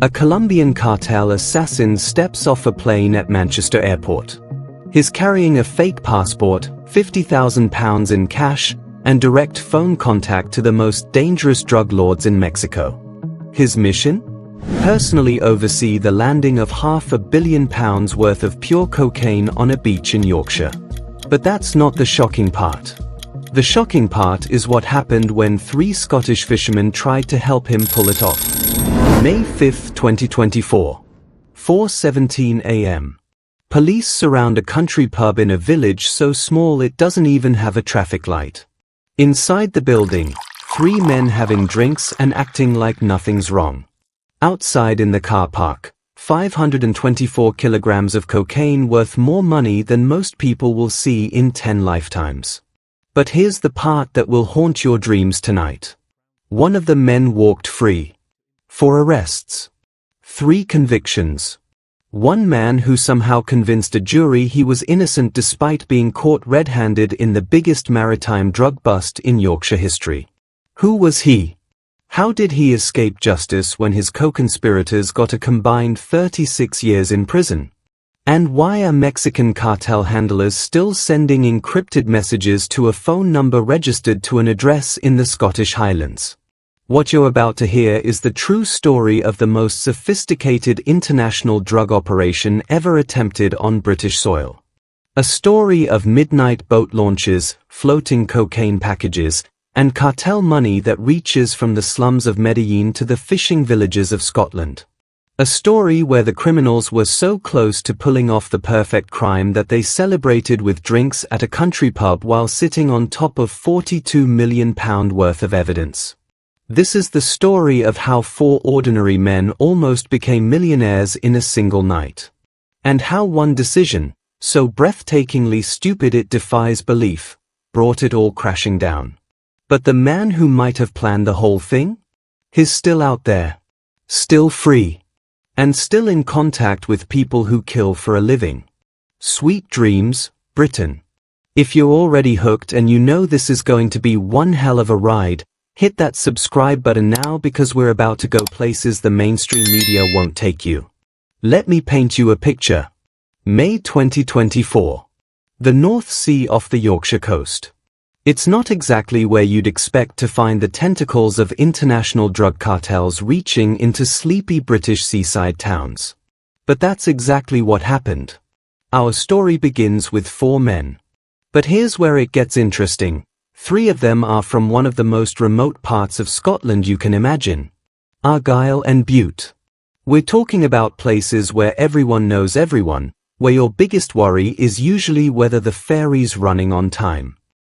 A Colombian cartel assassin steps off a plane at Manchester Airport. He's carrying a fake passport, £50,000 in cash, and direct phone contact to the most dangerous drug lords in Mexico. His mission? Personally oversee the landing of £500 million worth of pure cocaine on a beach in Yorkshire. But that's not the shocking part. The shocking part is what happened when 3 Scottish fishermen tried to help him pull it off. May 5, 2024. 4:17 a.m. Police surround a country pub in a village so small it doesn't even have a traffic light. Inside the building, 3 men having drinks and acting like nothing's wrong. Outside in the car park, 524 kilograms of cocaine worth more money than most people will see in 10 lifetimes. But here's the part that will haunt your dreams tonight. One of the men walked free. 4 arrests. 3 convictions. 1 man who somehow convinced a jury he was innocent despite being caught red-handed in the biggest maritime drug bust in Yorkshire history. Who was he? How did he escape justice when his co-conspirators got a combined 36 years in prison? And why are Mexican cartel handlers still sending encrypted messages to a phone number registered to an address in the Scottish Highlands? What you're about to hear is the true story of the most sophisticated international drug operation ever attempted on British soil. A story of midnight boat launches, floating cocaine packages, and cartel money that reaches from the slums of Medellin to the fishing villages of Scotland. A story where the criminals were so close to pulling off the perfect crime that they celebrated with drinks at a country pub while sitting on top of £42 million worth of evidence. This is the story of how 4 ordinary men almost became millionaires in a single night. And how one decision, so breathtakingly stupid it defies belief, brought it all crashing down. But the man who might have planned the whole thing? He's still out there. Still free. And still in contact with people who kill for a living. Sweet dreams, Britain. If you're already hooked and you know this is going to be one hell of a ride, hit that subscribe button now because we're about to go places the mainstream media won't take you. Let me paint you a picture. May 2024. The North Sea off the Yorkshire coast. It's not exactly where you'd expect to find the tentacles of international drug cartels reaching into sleepy British seaside towns. But that's exactly what happened. Our story begins with 4 men. But here's where it gets interesting. 3 of them are from one of the most remote parts of Scotland you can imagine. Argyll and Bute. We're talking about places where everyone knows everyone, where your biggest worry is usually whether the ferry's running on time.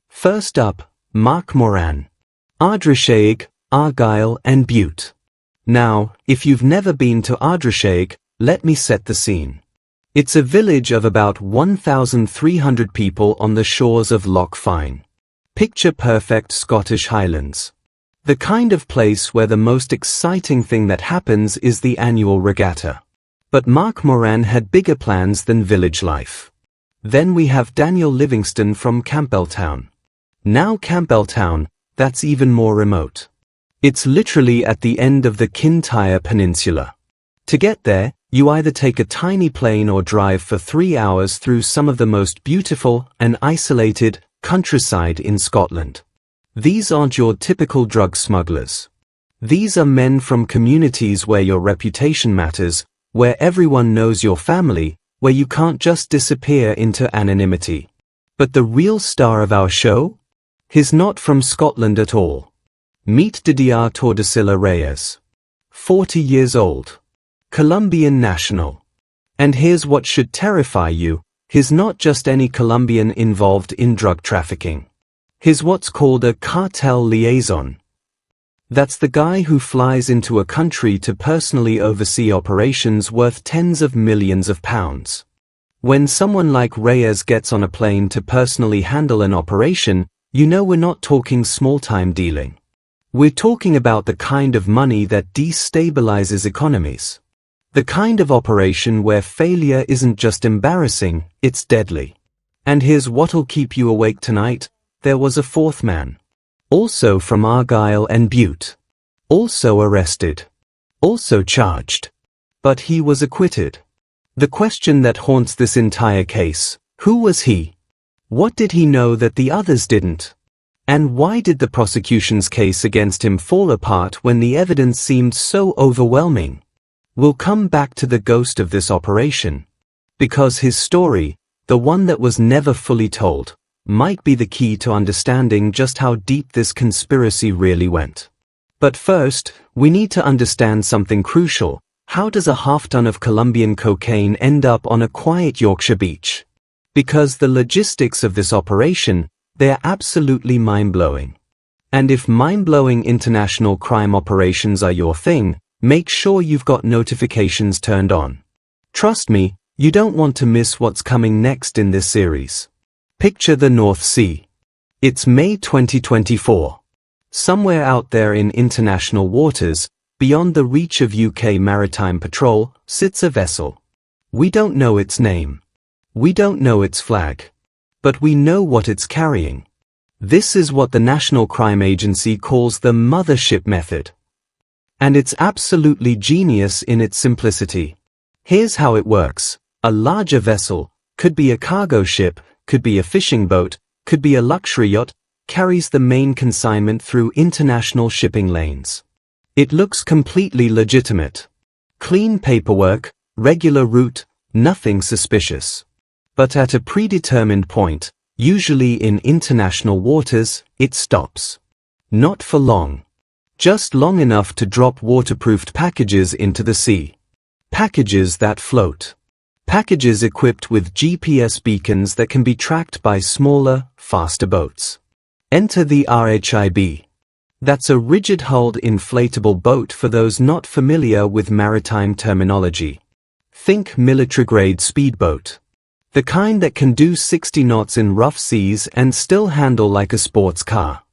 First up, Mark Moran. Ardrishaig, Argyll and Bute. Now, if you've never been to Ardrishaig, let me set the scene. It's a village of about 1,300 people on the shores of Loch Fyne. Picture-perfect Scottish Highlands. The kind of place where the most exciting thing that happens is the annual regatta. But Mark Moran had bigger plans than village life. Then we have Daniel Livingston from Campbelltown. Now Campbelltown, that's even more remote. It's literally at the end of the Kintyre Peninsula. To get there, you either take a tiny plane or drive for 3 hours through some of the most beautiful and isolated countryside in Scotland. These aren't your typical drug smugglers. These are men from communities where your reputation matters, where everyone knows your family, where you can't just disappear into anonymity. But the real star of our show? He's not from Scotland at all. Meet Didier Tordesillas Reyes. 40 years old. Colombian national. And here's what should terrify you. He's not just any Colombian involved in drug trafficking. He's what's called a cartel liaison. That's the guy who flies into a country to personally oversee operations worth tens of millions of pounds. When someone like Reyes gets on a plane to personally handle an operation, you know we're not talking small-time dealing. We're talking about the kind of money that destabilizes economies. The kind of operation where failure isn't just embarrassing, it's deadly. And here's what'll keep you awake tonight. There was a 4th man. Also from Argyll and Bute. Also arrested. also charged. But he was acquitted. The question that haunts this entire case: who was he? What did he know that the others didn't? And why did the prosecution's case against him fall apart when the evidence seemed so overwhelming? We'll come back to the ghost of this operation, because his story, the one that was never fully told, might be the key to understanding just how deep this conspiracy really went. But first, we need to understand something crucial. How does a half-ton of Colombian cocaine end up on a quiet Yorkshire beach? Because the logistics of this operation, they're absolutely mind-blowing. And if mind-blowing international crime operations are your thing, make sure you've got notifications turned on. Trust me, you don't want to miss what's coming next in this series. Picture the North Sea. It's May 2024. Somewhere out there in international waters, beyond the reach of UK maritime patrol, sits a vessel. We don't know its name. We don't know its flag. But we know what it's carrying. This is what the National Crime Agency calls the mothership method. And it's absolutely genius in its simplicity. Here's how it works. A larger vessel, could be a cargo ship, could be a fishing boat, could be a luxury yacht, carries the main consignment through international shipping lanes. It looks completely legitimate. Clean paperwork, regular route, nothing suspicious. But at a predetermined point, usually in international waters, it stops. Not for long. Just long enough to drop waterproofed packages into the sea. Packages that float. Packages equipped with GPS beacons that can be tracked by smaller, faster boats. Enter the RHIB. That's a rigid-hulled inflatable boat for those not familiar with maritime terminology. Think military-grade speedboat. The kind that can do 60 knots in rough seas and still handle like a sports car.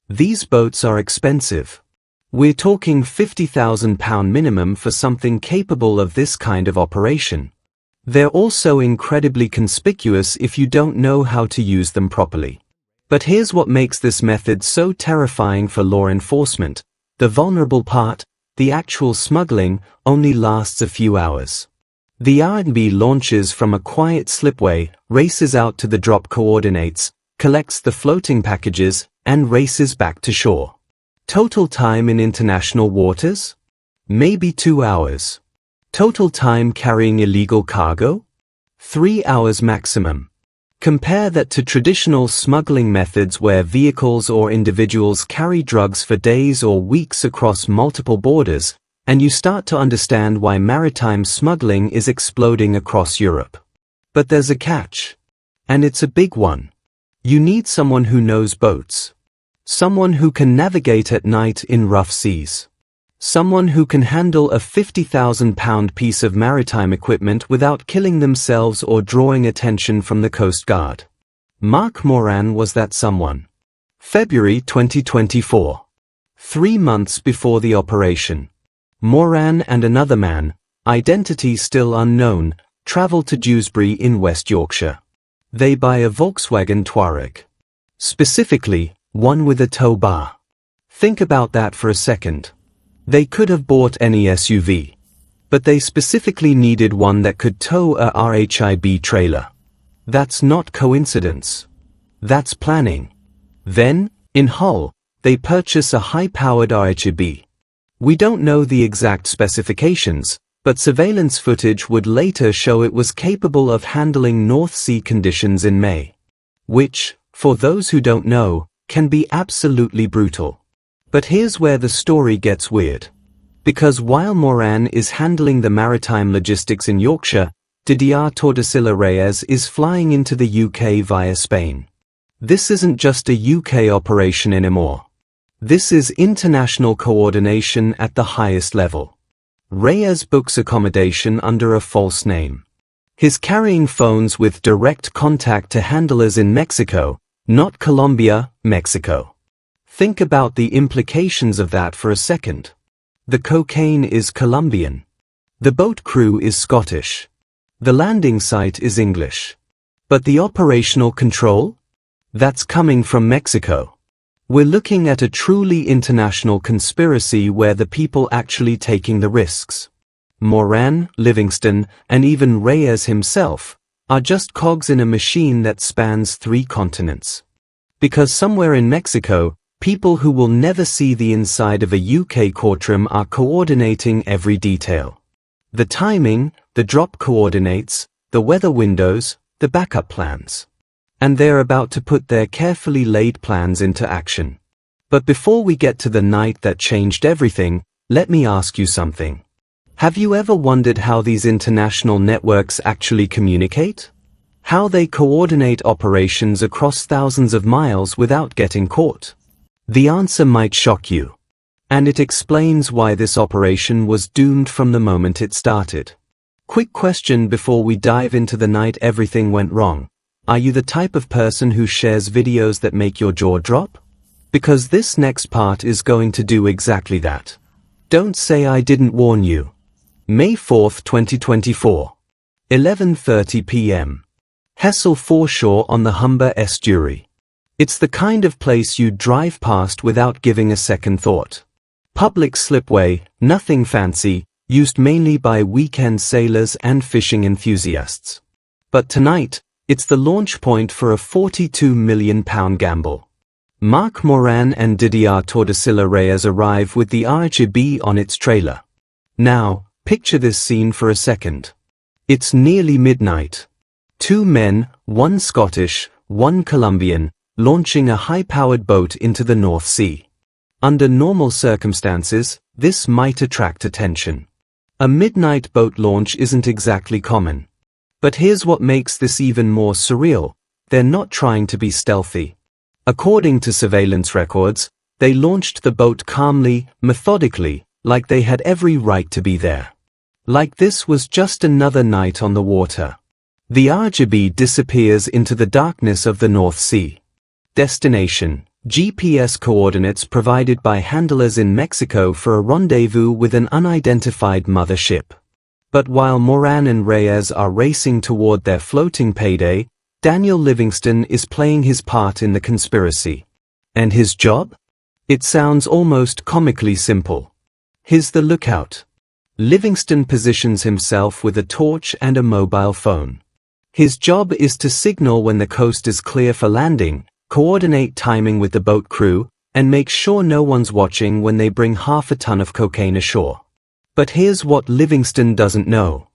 These boats are expensive. We're talking £50,000 minimum for something capable of this kind of operation. They're also incredibly conspicuous if you don't know how to use them properly. But here's what makes this method so terrifying for law enforcement. The vulnerable part, the actual smuggling, only lasts a few hours. The RHIB launches from a quiet slipway, races out to the drop coordinates, collects the floating packages, and races back to shore. Total time in international waters? Maybe 2 hours. Total time carrying illegal cargo? 3 hours maximum. Compare that to traditional smuggling methods where vehicles or individuals carry drugs for days or weeks across multiple borders, and you start to understand why maritime smuggling is exploding across Europe. But there's a catch. And it's a big one. You need someone who knows boats. Someone who can navigate at night in rough seas. Someone who can handle a £50,000 piece of maritime equipment without killing themselves or drawing attention from the Coast Guard. Mark Moran was that someone. February 2024. 3 months before the operation. Moran and another man, identity still unknown, travel to Dewsbury in West Yorkshire. They buy a Volkswagen Touareg. Specifically, one with a tow bar. Think about that for a second. They could have bought any SUV. But they specifically needed one that could tow a RHIB trailer. That's not coincidence. That's planning. Then, in Hull, they purchase a high-powered RHIB. We don't know the exact specifications, but surveillance footage would later show it was capable of handling North Sea conditions in May. Which, for those who don't know, can be absolutely brutal. But here's where the story gets weird. Because while Moran is handling the maritime logistics in Yorkshire, Didier Tordesillas Reyes is flying into the UK via Spain. This isn't just a UK operation anymore. This is international coordination at the highest level. Reyes books accommodation under a false name. He's carrying phones with direct contact to handlers in Mexico, not Colombia, Mexico. Think about the implications of that for a second. The cocaine is Colombian. The boat crew is Scottish. The landing site is English. But the operational control? That's coming from Mexico. We're looking at a truly international conspiracy where the people actually taking the risks, Moran, Livingston, and even Reyes himself, are just cogs in a machine that spans 3 continents. Because somewhere in Mexico, people who will never see the inside of a UK courtroom are coordinating every detail. The timing, the drop coordinates, the weather windows, the backup plans. And they're about to put their carefully laid plans into action. But before we get to the night that changed everything, let me ask you something. Have you ever wondered how these international networks actually communicate? How they coordinate operations across thousands of miles without getting caught? The answer might shock you. And it explains why this operation was doomed from the moment it started. Quick question before we dive into the night everything went wrong. Are you the type of person who shares videos that make your jaw drop? Because this next part is going to do exactly that. Don't say I didn't warn you. May 4th, 2024. 11:30 p.m. Hessel foreshore on the Humber estuary. It's the kind of place you drive past without giving a second thought. Public slipway, nothing fancy, used mainly by weekend sailors and fishing enthusiasts. But tonight, it's the launch point for a £42 million gamble. Mark Moran and Didier Tordesillas Reyes arrive with the RHIB on its trailer. Now, picture this scene for a second. It's nearly midnight. 2 men, one Scottish, one Colombian, launching a high-powered boat into the North Sea. Under normal circumstances, this might attract attention. A midnight boat launch isn't exactly common. But here's what makes this even more surreal. They're not trying to be stealthy. According to surveillance records, they launched the boat calmly, methodically, like they had every right to be there. Like this was just another night on the water. The RHIB disappears into the darkness of the North Sea. Destination: GPS coordinates provided by handlers in Mexico for a rendezvous with an unidentified mother ship. But while Moran and Reyes are racing toward their floating payday, Daniel Livingston is playing his part in the conspiracy. And his job? It sounds almost comically simple. He's the lookout. Livingston positions himself with a torch and a mobile phone. His job is to signal when the coast is clear for landing, coordinate timing with the boat crew, and make sure no one's watching when they bring half a ton of cocaine ashore. But here's what Livingston doesn't know.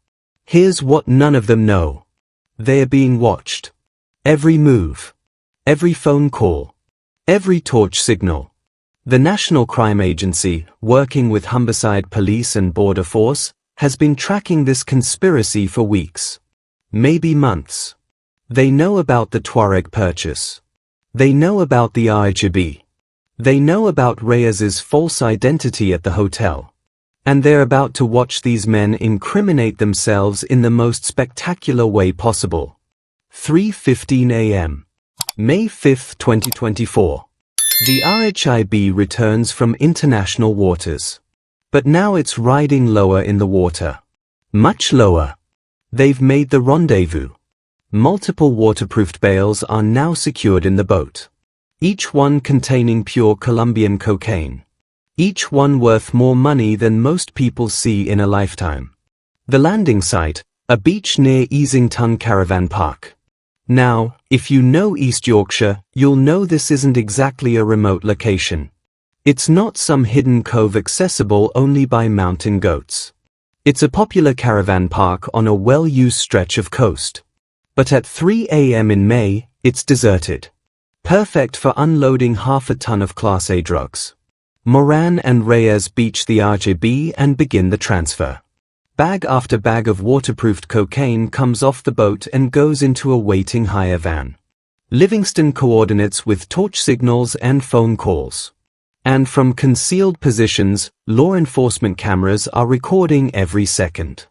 Here's what none of them know. They're being watched. Every move. Every phone call. Every torch signal. The National Crime Agency, working with Humberside Police and Border Force, has been tracking this conspiracy for weeks. Maybe months. They know about the Tuareg purchase. They know about the RHIB. They know about Reyes's false identity at the hotel. And they're about to watch these men incriminate themselves in the most spectacular way possible. 3:15 a.m. May 5th, 2024. The RHIB returns from international waters. But now it's riding lower in the water. Much lower. They've made the rendezvous. Multiple waterproofed bales are now secured in the boat. Each one containing pure Colombian cocaine. Each one worth more money than most people see in a lifetime. The landing site, a beach near Easington Caravan Park. Now, if you know East Yorkshire, you'll know this isn't exactly a remote location. It's not some hidden cove accessible only by mountain goats. It's a popular caravan park on a well-used stretch of coast. But at 3 a.m. in May, it's deserted. Perfect for unloading half a ton of Class A drugs. Moran and Reyes beach the RHIB and begin the transfer. Bag after bag of waterproofed cocaine comes off the boat and goes into a waiting hire van. Livingston coordinates with torch signals and phone calls. And from concealed positions, law enforcement cameras are recording every second.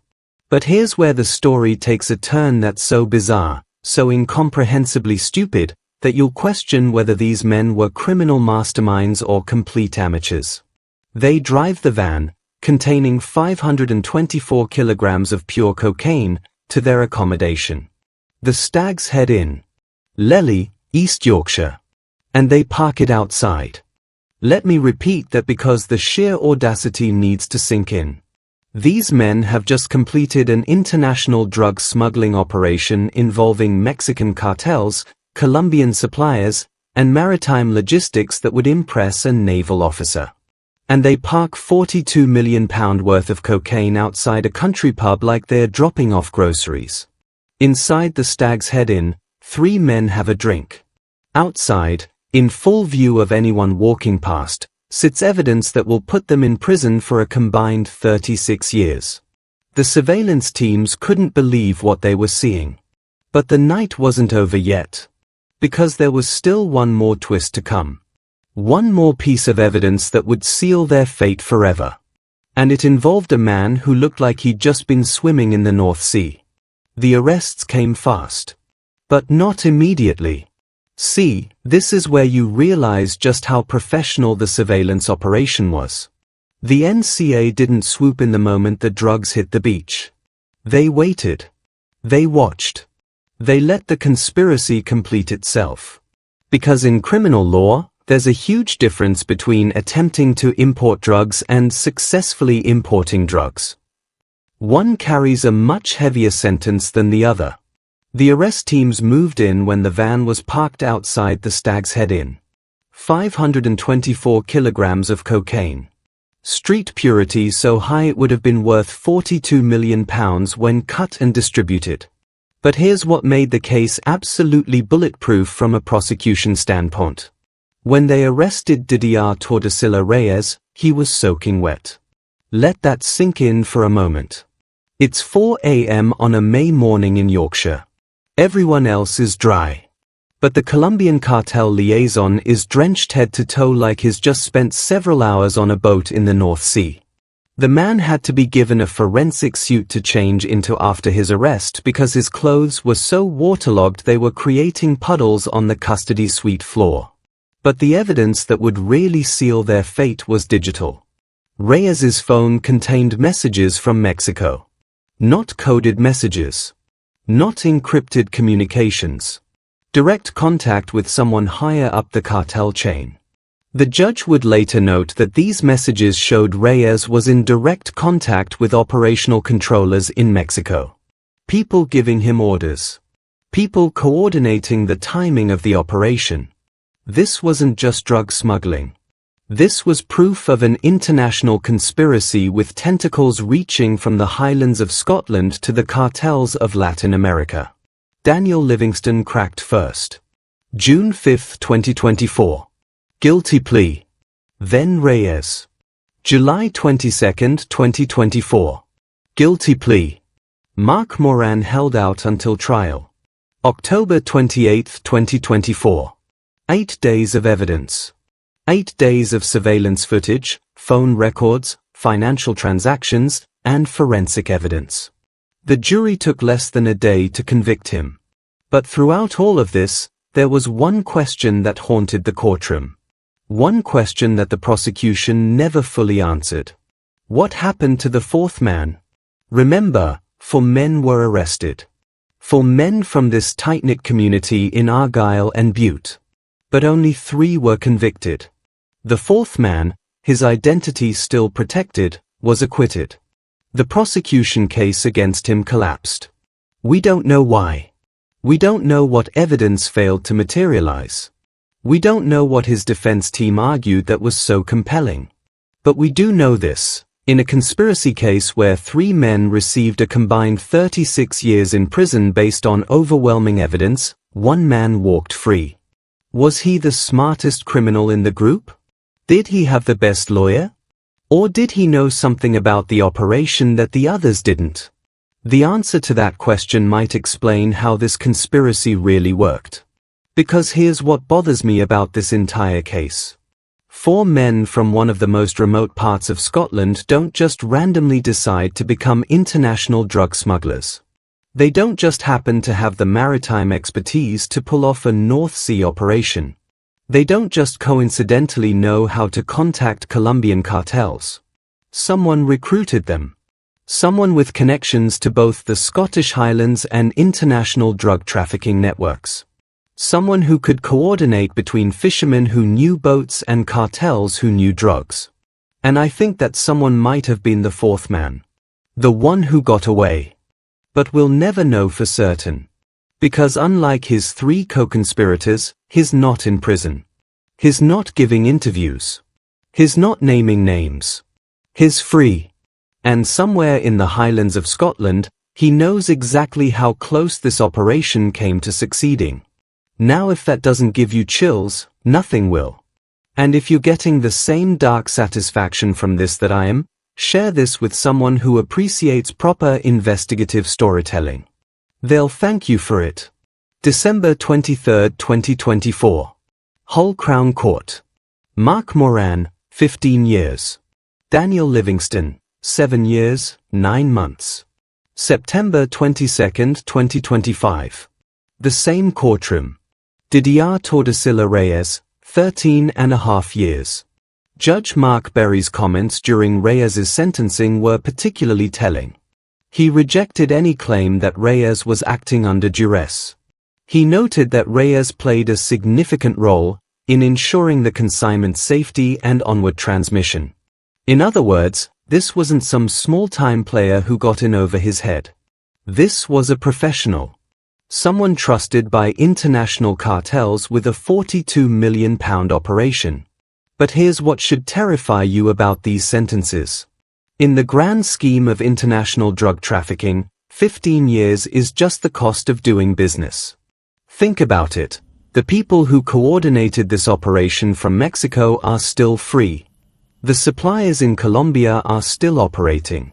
But here's where the story takes a turn that's so bizarre, so incomprehensibly stupid, that you'll question whether these men were criminal masterminds or complete amateurs. They drive the van, containing 524 kilograms of pure cocaine, to their accommodation. The Stags head in. Lely, East Yorkshire. And they park it outside. Let me repeat that because the sheer audacity needs to sink in. These men have just completed an international drug smuggling operation involving Mexican cartels, Colombian suppliers, and maritime logistics that would impress a naval officer. And they park £42 million worth of cocaine outside a country pub like they're dropping off groceries. Inside the Stag's Head Inn, 3 men have a drink. Outside, in full view of anyone walking past, sits evidence that will put them in prison for a combined 36 years. The surveillance teams couldn't believe what they were seeing. But the night wasn't over yet. Because there was still one more twist to come. One more piece of evidence that would seal their fate forever. And it involved a man who looked like he'd just been swimming in the North Sea. The arrests came fast. But not immediately. See, this is where you realize just how professional the surveillance operation was. The NCA didn't swoop in the moment the drugs hit the beach. They waited. They watched. They let the conspiracy complete itself. Because in criminal law, there's a huge difference between attempting to import drugs and successfully importing drugs. One carries a much heavier sentence than the other. The arrest teams moved in when the van was parked outside the Stag's Head Inn. 524 kilograms of cocaine. Street purity so high it would have been worth £42 million when cut and distributed. But here's what made the case absolutely bulletproof from a prosecution standpoint. When they arrested Didier Tordesillas Reyes, he was soaking wet. Let that sink in for a moment. It's 4 a.m. on a May morning in Yorkshire. Everyone else is dry. But the Colombian cartel liaison is drenched head to toe like he's just spent several hours on a boat in the North Sea. The man had to be given a forensic suit to change into after his arrest because his clothes were so waterlogged they were creating puddles on the custody suite floor. But the evidence that would really seal their fate was digital. Reyes's phone contained messages from Mexico. Not coded messages. Not encrypted communications. Direct contact with someone higher up the cartel chain. The judge would later note that these messages showed Reyes was in direct contact with operational controllers in Mexico. People giving him orders. People coordinating the timing of the operation. This wasn't just drug smuggling. This was proof of an international conspiracy with tentacles reaching from the Highlands of Scotland to the cartels of Latin America. Daniel Livingston cracked first. June 5, 2024. Guilty plea. Then Reyes. July 22, 2024. Guilty plea. Mark Moran held out until trial. October 28, 2024. 8 days of evidence. 8 days of surveillance footage, phone records, financial transactions, and forensic evidence. The jury took less than a day to convict him. But throughout all of this, there was one question that haunted the courtroom. One question that the prosecution never fully answered. What happened to the fourth man? Remember, 4 men were arrested. 4 men from this tight-knit community in Argyll and Bute. But only 3 were convicted. The fourth man, his identity still protected, was acquitted. The prosecution case against him collapsed. We don't know why. We don't know what evidence failed to materialize. We don't know what his defense team argued that was so compelling. But we do know this. In a conspiracy case where 3 men received a combined 36 years in prison based on overwhelming evidence, 1 man walked free. Was he the smartest criminal in the group? Did he have the best lawyer? Or did he know something about the operation that the others didn't? The answer to that question might explain how this conspiracy really worked. Because here's what bothers me about this entire case. 4 men from one of the most remote parts of Scotland don't just randomly decide to become international drug smugglers. They don't just happen to have the maritime expertise to pull off a North Sea operation. They don't just coincidentally know how to contact Colombian cartels. Someone recruited them. Someone with connections to both the Scottish Highlands and international drug trafficking networks. Someone who could coordinate between fishermen who knew boats and cartels who knew drugs. And I think that someone might have been the fourth man. The one who got away. But we'll never know for certain. Because unlike his three co-conspirators, he's not in prison. He's not giving interviews. He's not naming names. He's free. And somewhere in the Highlands of Scotland, he knows exactly how close this operation came to succeeding. Now if that doesn't give you chills, nothing will. And if you're getting the same dark satisfaction from this that I am, share this with someone who appreciates proper investigative storytelling. They'll thank you for it. December 23, 2024. Hull Crown Court. Mark Moran, 15 years. Daniel Livingston, 7 years, 9 months. September 22, 2025. The same courtroom. Didier Tordesillas Reyes, 13.5 years. Judge Mark Berry's comments during Reyes's sentencing were particularly telling. He rejected any claim that Reyes was acting under duress. He noted that Reyes played a significant role in ensuring the consignment's safety and onward transmission. In other words, this wasn't some small-time player who got in over his head. This was a professional. Someone trusted by international cartels with a £42 million operation. But here's what should terrify you about these sentences. In the grand scheme of international drug trafficking, 15 years is just the cost of doing business. Think about it. The people who coordinated this operation from Mexico are still free. The suppliers in Colombia are still operating.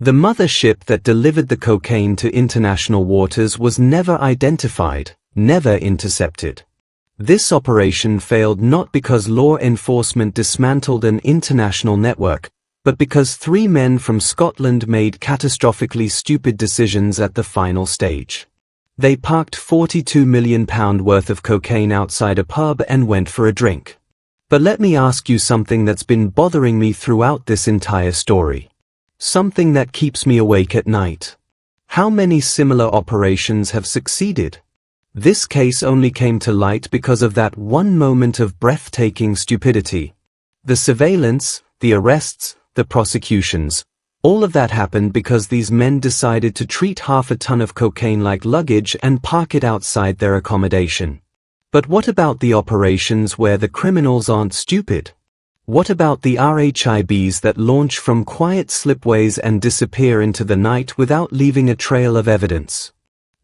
The mothership that delivered the cocaine to international waters was never identified, never intercepted. This operation failed not because law enforcement dismantled an international network, but because 3 men from Scotland made catastrophically stupid decisions at the final stage. They parked £42 million worth of cocaine outside a pub and went for a drink. But let me ask you something that's been bothering me throughout this entire story. Something that keeps me awake at night. How many similar operations have succeeded? This case only came to light because of that one moment of breathtaking stupidity. The surveillance, the arrests, the prosecutions, all of that happened because these men decided to treat half a ton of cocaine like luggage and park it outside their accommodation. But what about the operations where the criminals aren't stupid? What about the RHIBs that launch from quiet slipways and disappear into the night without leaving a trail of evidence?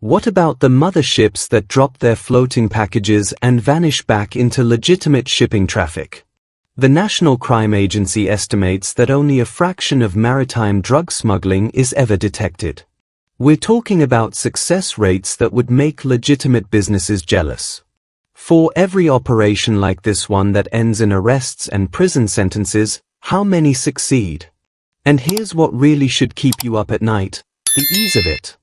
What about the motherships that drop their floating packages and vanish back into legitimate shipping traffic? The National Crime Agency estimates that only a fraction of maritime drug smuggling is ever detected. We're talking about success rates that would make legitimate businesses jealous. For every operation like this one that ends in arrests and prison sentences, how many succeed? And here's what really should keep you up at night, the ease of it.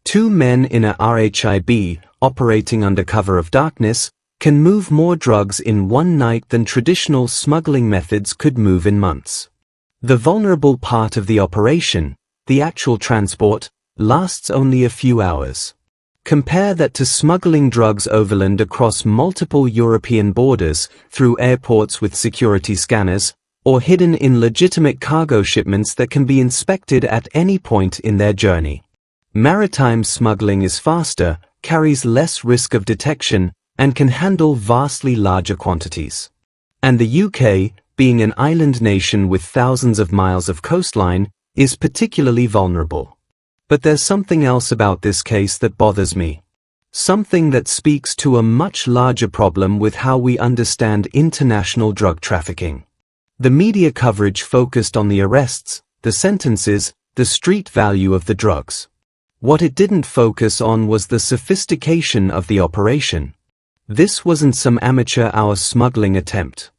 2 men in a RHIB, operating under cover of darkness, can move more drugs in one night than traditional smuggling methods could move in months. The vulnerable part of the operation, the actual transport, lasts only a few hours. Compare that to smuggling drugs overland across multiple European borders, through airports with security scanners, or hidden in legitimate cargo shipments that can be inspected at any point in their journey. Maritime smuggling is faster, carries less risk of detection, and can handle vastly larger quantities. And the UK, being an island nation with thousands of miles of coastline, is particularly vulnerable. But there's something else about this case that bothers me. Something that speaks to a much larger problem with how we understand international drug trafficking. The media coverage focused on the arrests, the sentences, the street value of the drugs. What it didn't focus on was the sophistication of the operation. This wasn't some amateur-hour smuggling attempt.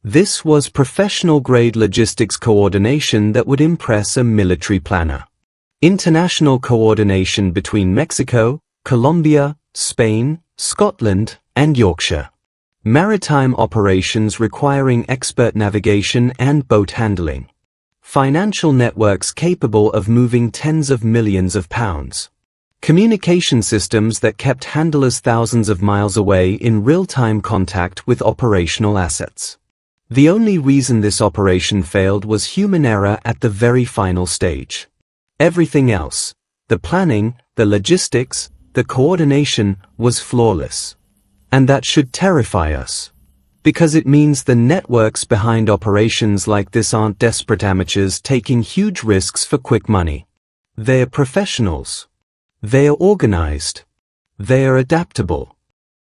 This was professional-grade logistics coordination that would impress a military planner. International coordination between Mexico, Colombia, Spain, Scotland, and Yorkshire. Maritime operations requiring expert navigation and boat handling. Financial networks capable of moving tens of millions of pounds. Communication systems that kept handlers thousands of miles away in real-time contact with operational assets. The only reason this operation failed was human error at the very final stage. Everything else, the planning, the logistics, the coordination, was flawless. And that should terrify us. Because it means the networks behind operations like this aren't desperate amateurs taking huge risks for quick money. They're professionals. They are organized. They are adaptable.